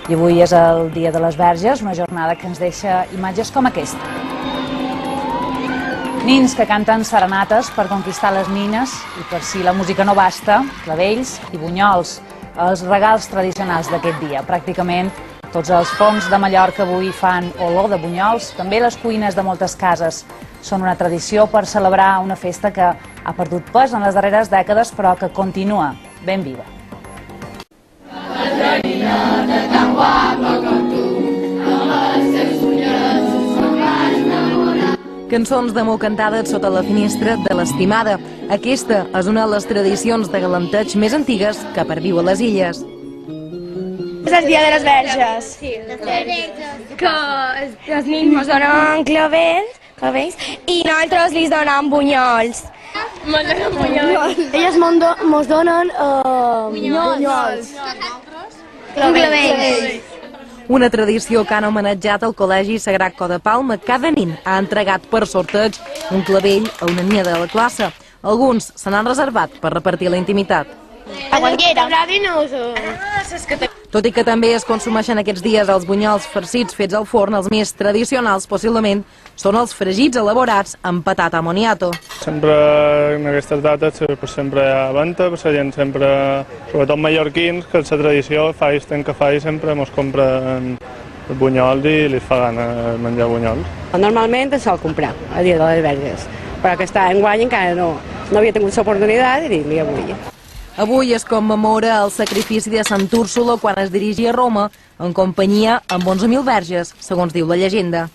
I avui és el Dia de les Verges, una jornada que ens deixa imatges com aquesta. Nins que canten serenates per conquistar les nines i per si la música no basta, clavells i bunyols, els regals tradicionals d'aquest dia. Pràcticament tots els forns de Mallorca avui fan olor de bunyols, també les cuines de moltes cases. Són una tradició per celebrar una festa que ha perdut pes en les darreres dècades però que continua ben viva. Cançons d'amor cantades sota la finestra de l'estimada. Aquesta és una de les tradicions de galanteig més antigues que perviu a les illes. És el dia de les verges. Sí, que els nins ens donen clavells i nosaltres li donem bunyols. Elles mos donen bunyols. Clavells. Una tradició que han homenatjat al Col·legi Sagrat Cor de Palma. Cada nin ha entregat per sorteig un clavell a una nina de la classe. Alguns se n'han reservat per repartir la intimitat. Tot i que també es consumeixen aquests dies els bunyols farcits fets al forn, els més tradicionals possiblement són els fregits elaborats amb patata moniato. Sempre en aquestes dates sempre hi ha venda, la gent sempre, sobretot mallorquins, que és la tradició, faig tant que faig, sempre mos compren els bunyols i li fa gana menjar bunyols. Normalment es sol comprar el dia de les verges, però aquest any encara no havia tingut l'oportunitat i dic, avui. Avui es commemora el sacrifici de Sant Úrsula quan es dirigia a Roma en companyia amb 11.000 verges, segons diu la llegenda.